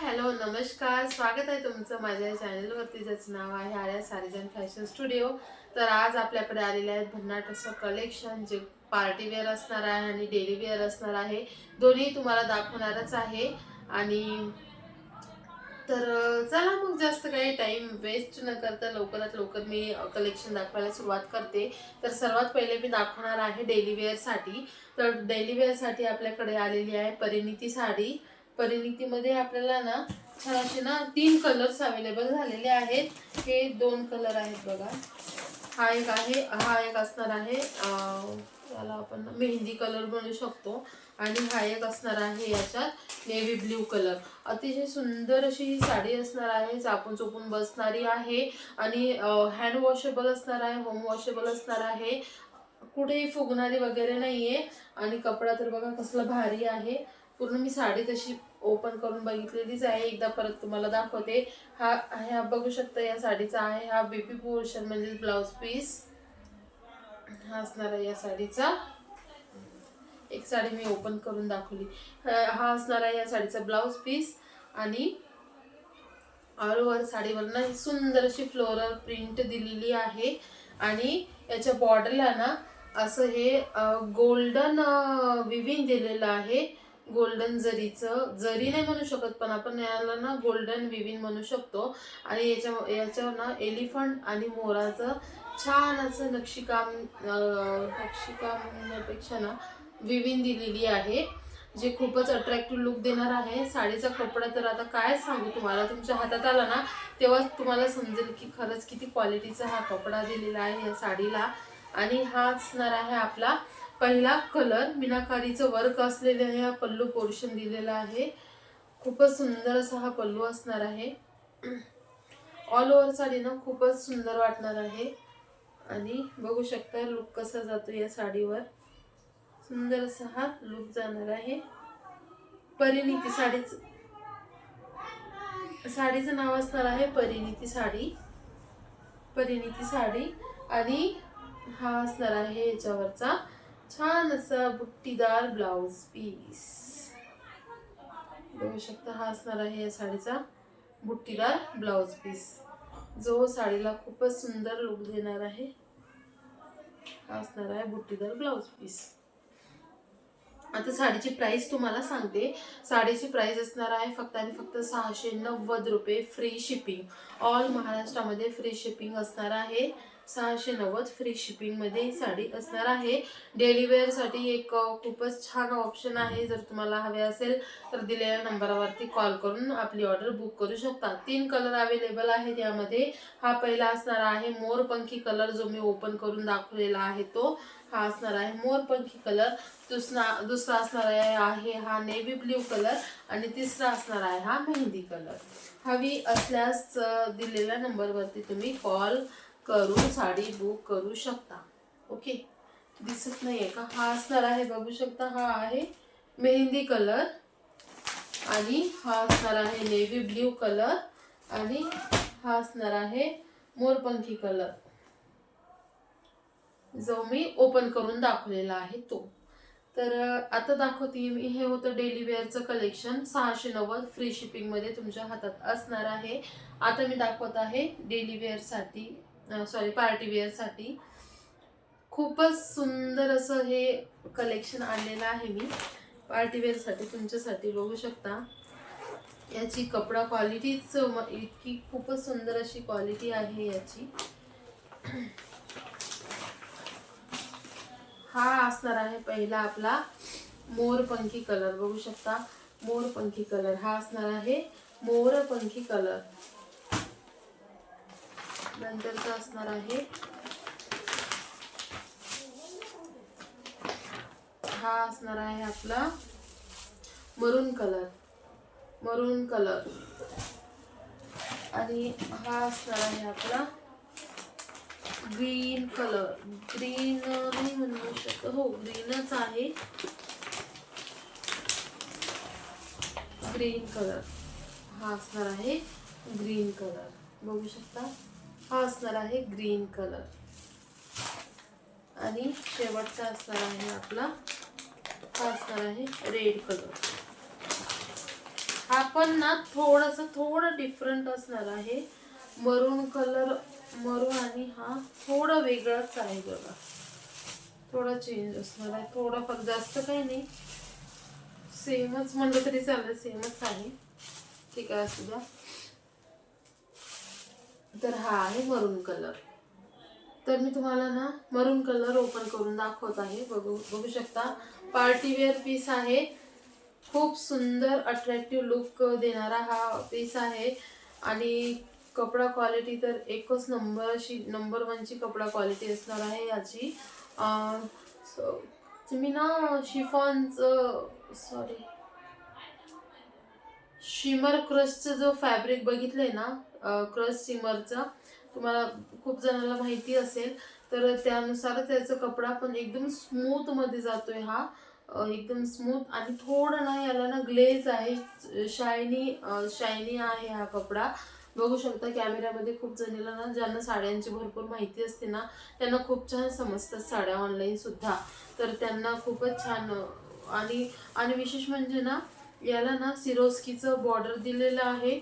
Hello नमस्कार, स्वागत आहे तुमचं माझ्या चॅनलवरती, ज्याचं नाव आहे आर्या सारीजन फॅशन स्टुडिओ. तर आज आपल्याकडे आलेले आहेत भन्नाट असं कलेक्शन, जे पार्टी वेअर असणार आहे आणि डेली वेअर असणार आहे. दोन्ही तुम्हाला दाखवणारच आहे. आणि चला मग जास्त काही टाइम वेस्ट न करता लवकरात लवकर मी कलेक्शन दाखवायला सुरुवात करते. तर सर्वात पहिले मी दाखवणार आहे डेली वेअरसाठी. तर डेली वेअरसाठी आपल्याकडे आलेली आहे परिणीती साडी. परिणीतीमध्ये आपल्याला ना छान असे ना 3 कलर्स अवेलेबल झालेले आहेत. हे 2 कलर आहेत बघा. हा एक आहे, हा एक असणार आहे याला आपण मेहंदी कलर म्हणू शकतो. आणि हा एक असणार आहे याच्यात नेव्ही ब्ल्यू कलर. अतिशय सुंदर अशी ही साडी असणार आहे, चापून चोपून बसणारी आहे आणि हँड वॉशेबल असणार आहे, होम वॉशेबल असणार आहे, कुठेही फुगणारी वगैरे नाहीये. आणि कपडा तर बघा कसला भारी आहे. पूर्ण मी साडी तशी ओपन करून बघितलेलीच आहे, एकदा परत तुम्हाला दाखवते. हा बघू शकता या साडीचा आहे हा बीपी पोर्शन म्हणजे ब्लाउज पीस. हा असणार आहे या साडीचा. एक साडी मी ओपन करून दाखवली. हा असणार आहे या साडीचा ब्लाउज पीस. आणि ऑल ओव्हर साडीवर ना सुंदर अशी फ्लोरल प्रिंट दिलेली आहे. आणि याच्या बॉर्डरला ना असं हे गोल्डन विविंग दिलेलं आहे. गोल्डन जरी नाही म्हणू शकत, पण आपण याला ना गोल्डन विविंग म्हणू शकतो. आणि याच्यावर ना एलिफंट आणि मोराचं छान असं नक्षीकाम म्हणण्यापेक्षा ना विविंग दिलेली आहे, जे खूपच अट्रॅक्टिव्ह लुक देणार आहे. साडीचा कपडा तर आता काय सांगू तुम्हाला, तुमच्या हातात आला ना तेव्हा तुम्हाला समजेल की खरंच किती क्वालिटीचा हा कपडा दिलेला आहे या साडीला. आणि हा असणार आहे आपला पहिला कलर. मीनाकारीचं वर्क असलेले हा पल्लू पोर्शन दिलेला आहे. खूपच सुंदर असा हा पल्लू असणार आहे. ऑल ओव्हर साडी ना खूपच सुंदर वाटणार आहे. आणि बघू शकता लुक कसा जातो या साडीवर. सुंदर असा हा लुक जाणार आहे. परिणीती साडीचं नाव असणार आहे परिणीती साडी. परिणीती साडी. आणि हा असणार आहे याच्यावरचा छान असा बुट्टीदार ब्लाउज पीस. बघू शकता हा असणार आहे या साडीचा बुट्टीदार ब्लाउज पीस, जो साडीला खूपच सुंदर लुक देणार आहे. हा असणार आहे बुट्टीदार ब्लाउज पीस. आता साडीची प्राइस तुम्हाला सांगते. साडीची प्राइस असणार आहे फक्त आणि फक्त 690 रुपये, फ्री शिपिंग. ऑल महाराष्ट्रामध्ये फ्री शिपिंग असणार आहे. 690 फ्री शिपिंग मध्ये ही साडी असणार आहे. डेली वेअर साठी एक खूपच छान ऑप्शन आहे. जर तुम्हाला हवे असेल तर दिलेल्या नंबरवरती कॉल करून आपली ऑर्डर बुक करू शकता. 3 कलर अवेलेबल आहेत यामध्ये. हा पहिला असणार आहे मोरपंखी कलर, जो मी ओपन करून दाखवलेला आहे तो. हा असणार आहे मोरपंखी कलर. दुसरा असणार आहे हा नेव्ही ब्ल्यू कलर. आणि तिसरा असणार आहे हा मेहंदी कलर. हवी असल्यास दिलेल्या नंबरवरती तुम्ही कॉल करून साडी बुक करू शकता. ओके, दिसत नाहीये का? हा असणार आहे, बघू शकता, हा आहे मेहंदी कलर. आणि हा असणार आहे नेव्ही ब्ल्यू कलर. आणि हा असणार आहे मोरपंखी कलर, जो मी ओपन करून दाखवलेला आहे तो. तर आता दाखवते मी. हे होतं डेली वेअरचं कलेक्शन. 690 फ्री शिपिंग मध्ये तुमच्या हातात असणार आहे. आता मी दाखवत आहे डेली वेअर साठी, पार्टी वेअर साठी. खूपच सुंदर असं हे कलेक्शन आणलेलं आहे मी पार्टी वेअर साठी तुमच्यासाठी. बघू शकता याची कपडा क्वालिटीच इतकी खूपच सुंदर अशी क्वालिटी आहे याची. हा असणार आहे पहिला आपला मोरपंखी कलर. बघू शकता मोरपंखी कलर. हा असणार आहे मोरपंखी कलर. नंतरचा असणार आहे हा असणार आहे आपला मरून कलर. मरून कलर. आणि हा असणार आहे आपला ग्रीन कलर. ग्रीन नाही म्हणू शकत, हो ग्रीनच आहे. Green colour. हा असणार आहे ग्रीन कलर. बघू शकता हा असणार आहे ग्रीन कलर. आणि शेवटचा असणार आहे आपला, हा असणार आहे रेड कलर. हा हा पण ना थोडं डिफरंट असणार आहे. मरून कलर, मरून, आणि हा थोडा वेगळाच आहे बघा, थोडा चेंज असणार आहे, थोडा पण जास्त काही नाही, सेमच म्हणलं तरी चालेल, सेमच आहे. ठीक आहे, असू द्या. तर हा आहे मरून कलर. तर मी तुम्हाला ना मरून कलर ओपन करून दाखवत आहे. बघू शकता, पार्टी वेअर पीस आहे. खूप सुंदर अट्रॅक्टिव्ह लुक देणारा हा पीस आहे. आणि कपडा क्वालिटी तर एकच नंबर, अशी नंबर 1ची कपडा क्वालिटी असणार आहे याची. तुम्ही ना शिमर क्रशचं जो फॅब्रिक बघितलंय ना, क्रश शिमरचा, तुम्हाला खूप जणांना माहिती असेल, तर त्यानुसार त्याचा कपडा पण एकदम स्मूथ मध्ये जातोय हा. एकदम स्मूथ, आणि थोडं ना याला ना ग्लेज आहे, शायनी आहे हा कपडा. बघू शकता कॅमेऱ्यामध्ये. खूप जणीला ना, ज्यांना साड्यांची भरपूर माहिती असते ना, त्यांना खूप छान समजतात साड्या ऑनलाईन सुद्धा, तर त्यांना खूपच छान. आणि आणि विशेष म्हणजे ना, याला ना सिरोस्कीचं बॉर्डर दिलेलं आहे,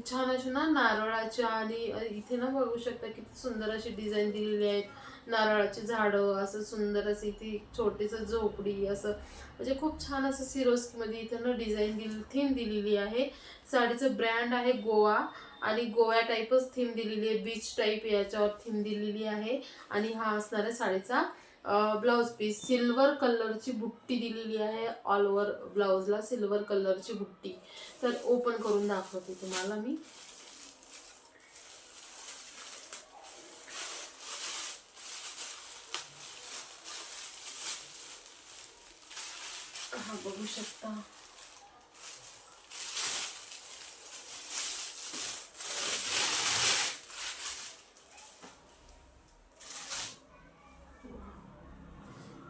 छान अशी ना नारळाच्या, आणि इथे ना बघू शकता किती सुंदर अशी डिझाईन दिलेली आहे. नारळाची झाडं, असं सुंदर अशी इथे छोटीस झोपडी, असं म्हणजे खूप छान असं सिरोस्कीमध्ये इथे ना डिझाईन थीम दिलेली आहे. साडीचं ब्रँड आहे गोवा, आणि गोव्या टाईपच थीम दिलेली आहे, बीच टाईप याच्यावर थीम दिलेली आहे. आणि हा असणार आहे साडीचा ब्लाउज पीस. सिल्वर कलरची बुट्टी दिलेली आहे, ऑल ओव्हर ब्लाउजला सिल्वर कलरची बुट्टी. तर ओपन करून दाखवते तुम्हाला मी. हा बघू शकता,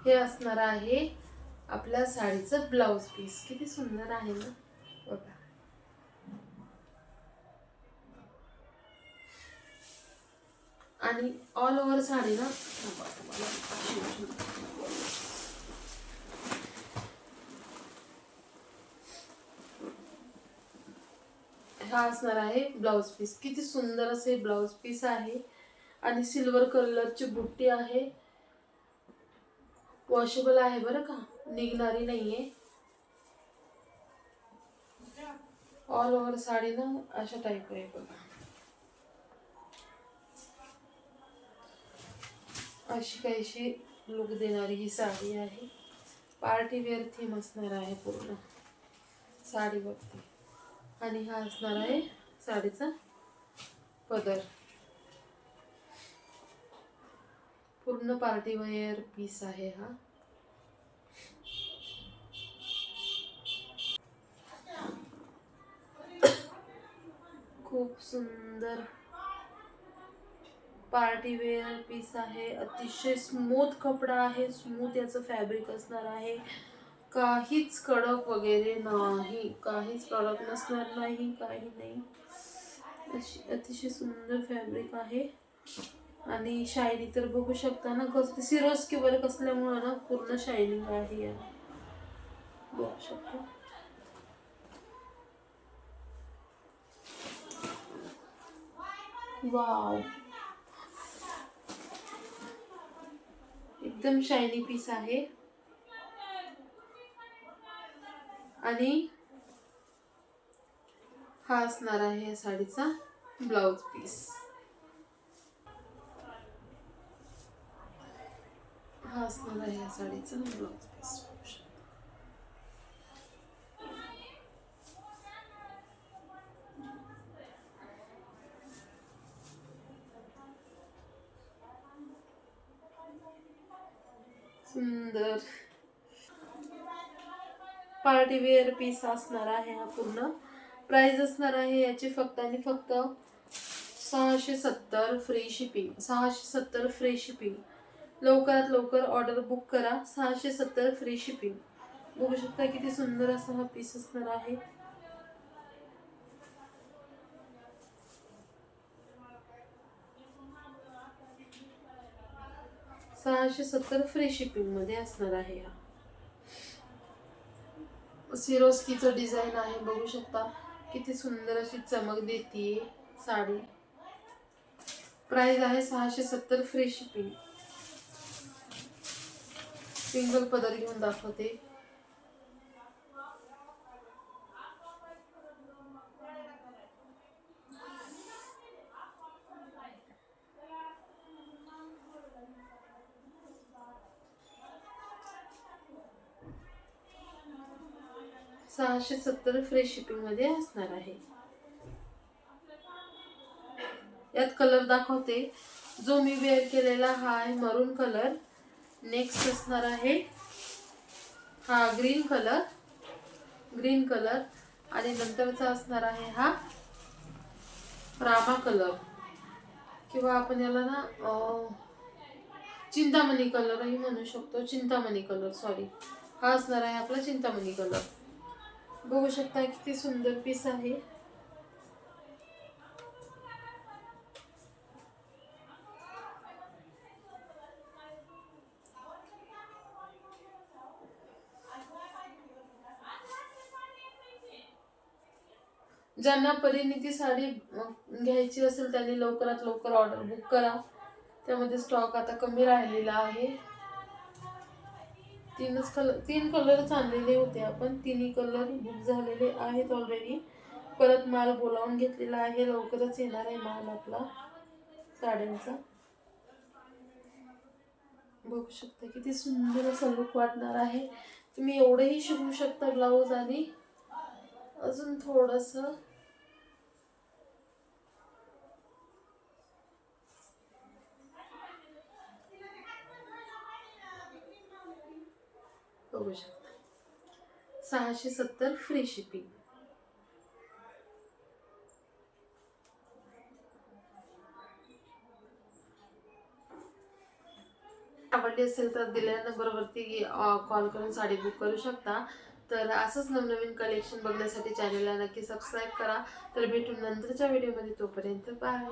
हे असणार आहे आपल्या साडीचं ब्लाउज पीस. किती सुंदर आहे ना बघा. आणि ऑल ओव्हर साडी ना, हा असणार आहे ब्लाउज पीस. किती सुंदर असे ब्लाउज पीस आहे, आणि सिल्वर कलरची बुट्टी आहे. वॉशेबल आहे बरं का, निघणारी नाहीये. ऑल ओव्हर साडी ना अशा टाईप आहे बघा. अशी काहीशी लुक देणारी ही साडी आहे. पार्टी वेअर थीम असणार आहे पूर्ण साडीवरती. आणि हा असणार आहे साडीचा पदर. पूर्ण पार्टी वेअर पीस आहे हा. खूप सुंदर पार्टी वेअर पीस आहे. अतिशय स्मूथ कपडा आहे, स्मूथ याचं फॅब्रिक असणार आहे. काहीच कडक वगैरे नाही, काहीच कडक नसणार नाही, काही नाही. अशी अतिशय सुंदर फॅब्रिक आहे. आणि शायनी तर बघू शकता ना, कसं सिरोस्की वर्क असल्यामुळं ना पूर्ण शायनिंग आहे या. बघू शकता. वाव, एकदम शायनी पीस आहे. आणि हा असणार आहे या साडीचा ब्लाउज पीस. हा असणार आहे या साडीचा ब्लाउज पीस. सुंदर पार्टी वेअर पीस असणार आहे हा पूर्ण. प्राइस असणार आहे याची फक्त आणि फक्त 670 फ्री शिपिंग. 670 free shipping. लवकरात लवकर ऑर्डर बुक करा. 670 फ्री शिपिंग. बघू शकता किती सुंदर असा हा पीस असणार आहे. 670 फ्री शिपिंग मध्ये असणार आहे हा. सिरोस्कीचं डिझाईन आहे, बघू शकता. किती सुंदर अशी चमक देते साडी. प्राइस आहे 670 फ्री शिपिंग. सिंगल पदर घेऊन दाखवते. $670 फ्री शिपिंग मध्ये असणार आहे. यात कलर दाखवते. जो मी वेअर केलेला हा आहे मरून कलर. नेक्स्ट असणार आहे हा ग्रीन कलर आणि नंतरचा असणार आहे हा रामा कलर किंवा आपण याला ना चिंतामणी कलरही म्हणू शकतो. चिंतामणी कलर सॉरी, हा असणार आहे आपला चिंतामणी कलर. बघू शकता किती सुंदर पीस आहे. ज्यांना परिणीती साडी घ्यायची असेल त्यांनी लवकरात लवकर ऑर्डर बुक करा. त्यामध्ये स्टॉक आता कमी राहिलेला आहे. तीन कलरच आणलेले होते आपण. तिन्ही कलर बुक झालेले आहेत ऑलरेडी. परत माल बोलावून घेतलेला आहे. लवकरच येणार आहे माल आपला साड्यांचा. बघू शकता किती सुंदर असा लुक वाटणार आहे. तुम्ही एवढंही शिवू शकता ब्लाऊज आणि अजून थोडस बघू शकता. 670 फ्री शिपिंग. आवडली असेल तर दिलेल्या नंबरवरती कॉल करून साडी बुक करू शकता. तर असंच नवनवीन कलेक्शन बघण्यासाठी चॅनलला नक्की सबस्क्राईब करा. तर भेटू नंतरच्या व्हिडिओमध्ये. तोपर्यंत बाय.